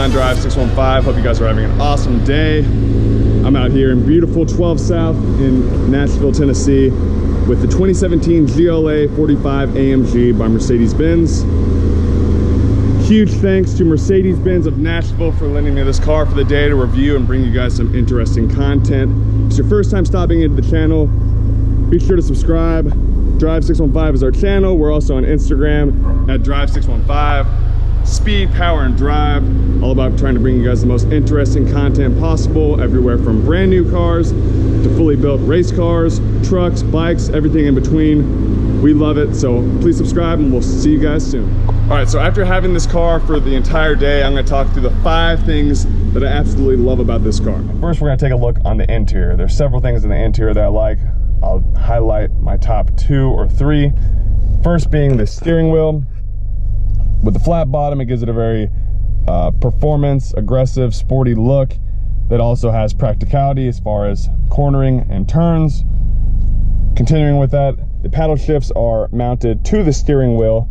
on Drive 615. Hope you guys are having an awesome day. I'm out here in beautiful 12 South in Nashville, Tennessee with the 2017 GLA 45 AMG by Mercedes Benz. Huge thanks to Mercedes Benz of Nashville for lending me this car for the day to review and bring you guys some interesting content. If it's your first time stopping into the channel, be sure to subscribe. Drive 615 is our channel. We're also on Instagram at Drive 615. Speed, power, and drive, all about trying to bring you guys the most interesting content possible, everywhere from brand new cars to fully built race cars, trucks, bikes, everything in between. We love it, so please subscribe and we'll see you guys soon. All right, so after having this car for the entire day, I'm gonna talk through the 5 things that I absolutely love about this car. First, we're gonna take a look on the interior. There's several things in the interior that I like. I'll highlight my top 2 or 3. First being the steering wheel. With the flat bottom, it gives it a very performance, aggressive, sporty look that also has practicality as far as cornering and turns. Continuing with that, the paddle shifts are mounted to the steering wheel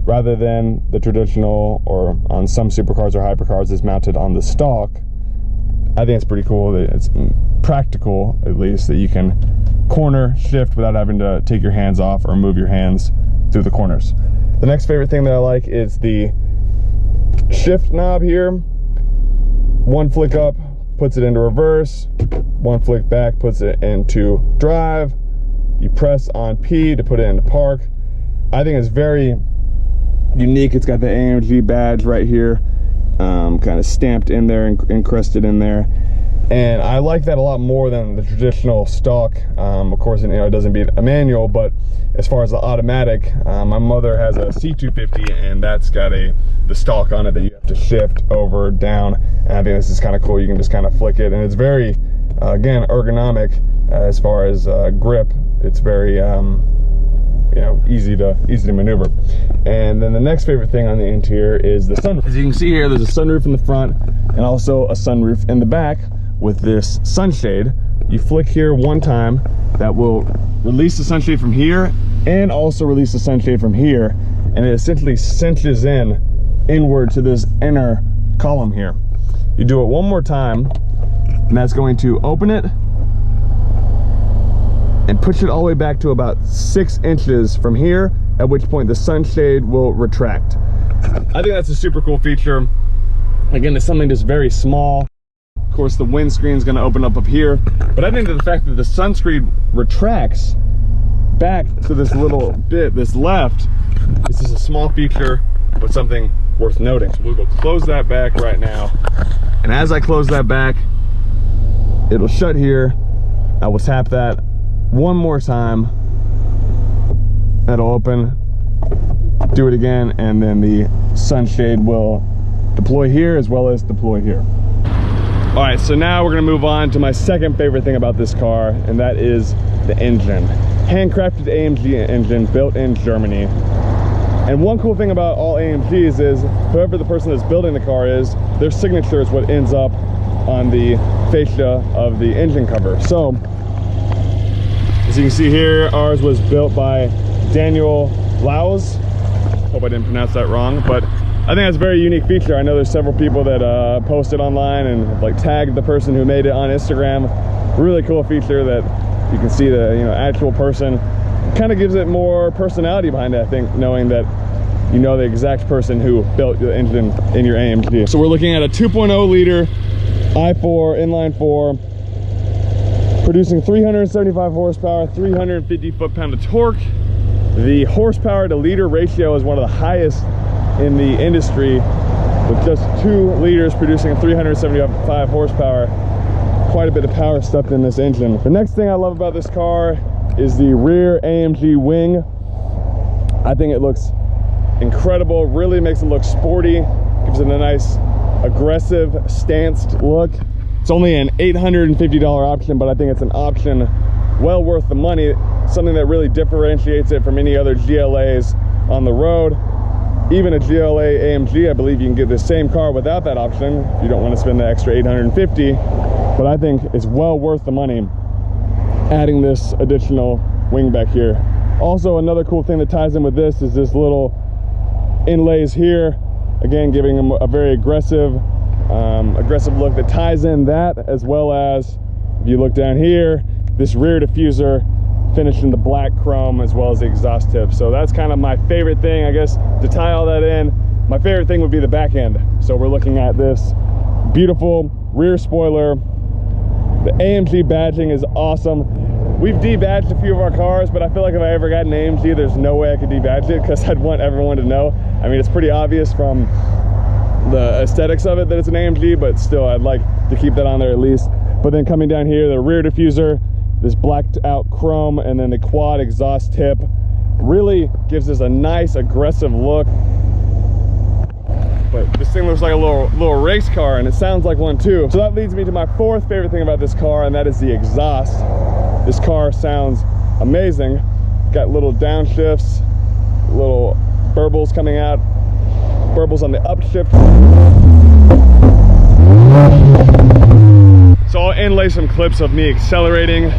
rather than the traditional, or on some supercars or hypercars, is mounted on the stalk. I think it's pretty cool that it's practical, at least, that you can corner shift without having to take your hands off or move your hands through the corners. The next favorite thing that I like is the shift knob here. One flick up puts it into reverse, one flick back puts it into drive. You press on P to put it into park. I think it's very unique. It's got the AMG badge right here, kind of stamped in there and encrusted in there. And I like that a lot more than the traditional stock. Of course, you know, it doesn't beat a manual, but as far as the automatic, my mother has a C250 and that's got the stalk on it that you have to shift over, down. And I think this is kind of cool. You can just kind of flick it, and it's very, again, ergonomic as far as grip. It's very, you know, easy to maneuver. And then the next favorite thing on the interior is the sunroof. As you can see here, there's a sunroof in the front and also a sunroof in the back. With this sunshade, you flick here one time, that will release the sunshade from here and also release the sunshade from here, and it essentially cinches inward to this inner column here. You do it one more time, and that's going to open it and push it all the way back to about 6 inches from here, at which point the sunshade will retract. I think that's a super cool feature. Again, it's something just very small. Of course, the windscreen is going to open up here, but I think that the fact that the sunscreen retracts back to this little bit, this left, is just a small feature, but something worth noting. So we'll go close that back right now, and as I close that back, it'll shut here. I will tap that one more time, that'll open, do it again, and then the sunshade will deploy here as well as deploy here. All right, so now we're gonna move on to my second favorite thing about this car, and that is the engine. Handcrafted AMG engine built in Germany. And one cool thing about all AMGs is whoever the person that's building the car is, their signature is what ends up on the fascia of the engine cover. So, as you can see here, ours was built by Daniel Laus. Hope I didn't pronounce that wrong, but I think that's a very unique feature. I know there's several people that posted online and like tagged the person who made it on Instagram. Really cool feature that you can see the actual person. Kind of gives it more personality behind it, I think, knowing that you know the exact person who built the engine in your AMG. So we're looking at a 2.0 liter i4 inline 4, producing 375 horsepower, 350 foot-pound of torque. The horsepower to liter ratio is one of the highest in the industry, with just 2 liters producing 375 horsepower. Quite a bit of power stuffed in this engine. The next thing I love about this car is the rear Amg Wing. I think it looks incredible, really makes it look sporty, gives it a nice aggressive stanced look. It's only an $850 option, but I think it's an option well worth the money, something that really differentiates it from any other GLAs on the road. Even a GLA AMG, I believe you can get the same car without that option if you don't want to spend the extra $850, but I think it's well worth the money adding this additional wing back here. Also, another cool thing that ties in with this is this little inlays here, again giving them a very aggressive aggressive look that ties in that, as well as, if you look down here, this rear diffuser finished in the black chrome, as well as the exhaust tip. So that's kind of my favorite thing, I guess, to tie all that in. My favorite thing would be the back end. So we're looking at this beautiful rear spoiler. The AMG badging is awesome. We've debadged a few of our cars, but I feel like if I ever got an AMG, there's no way I could debadge it, because I'd want everyone to know. I mean, it's pretty obvious from the aesthetics of it that it's an AMG, but still, I'd like to keep that on there at least. But then coming down here, the rear diffuser, this blacked out chrome, and then the quad exhaust tip really gives us a nice aggressive look. But this thing looks like a little race car, and it sounds like one too. So that leads me to my fourth favorite thing about this car, and that is the exhaust. This car sounds amazing. Got little downshifts, little burbles coming out, burbles on the upshift. So I'll inlay some clips of me accelerating.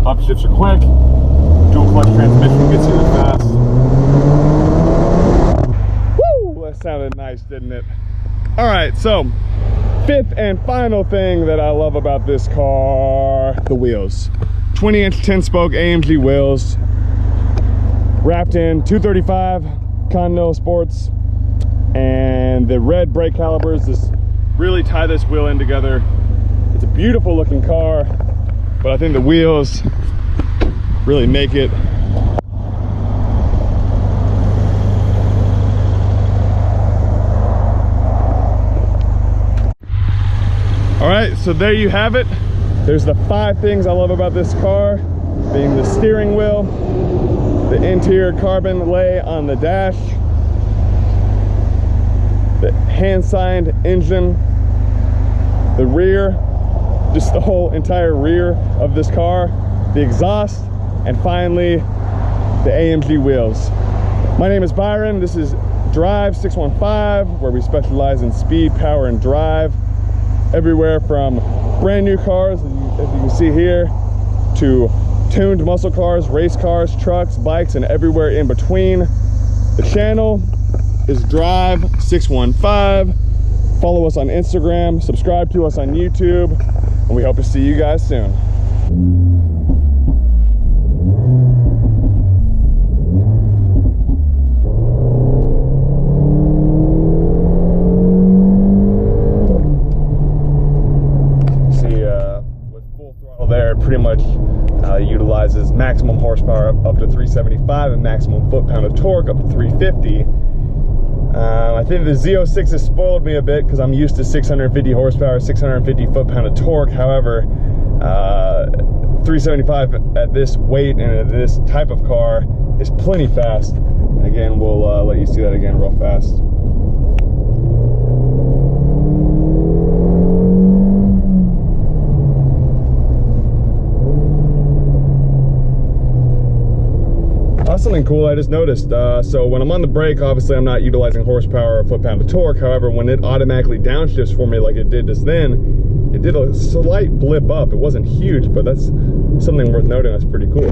Upshifts are quick. Dual clutch transmission gets you there fast. Woo! That sounded nice, didn't it? All right, so fifth and final thing that I love about this car, the wheels. 20-inch 10-spoke AMG wheels, wrapped in 235 Continental Sports, and the red brake calipers just really tie this wheel in together. It's a beautiful looking car, but I think the wheels really make it. All right, so there you have it. There's the 5 things I love about this car, being the steering wheel, the interior carbon lay on the dash, the hand-signed engine, the rear, just the whole entire rear of this car, the exhaust, and finally the AMG wheels. My name is Byron. This is Drive 615, where we specialize in speed, power, and drive. Everywhere from brand new cars, as you can see here, to tuned muscle cars, race cars, trucks, bikes, and everywhere in between. The channel is Drive 615. Follow us on Instagram, subscribe to us on YouTube, and we hope to see you guys soon. There pretty much utilizes maximum horsepower up to 375 and maximum foot-pound of torque up to 350. I think the Z06 has spoiled me a bit because I'm used to 650 horsepower, 650 foot-pound of torque. However, 375 at this weight and at this type of car is plenty fast. And again, we'll let you see that again real fast. Something cool I just noticed. So when I'm on the brake, obviously I'm not utilizing horsepower or foot-pound of torque. However, when it automatically downshifts for me like it did just then, it did a slight blip up. It wasn't huge, but that's something worth noting. That's pretty cool.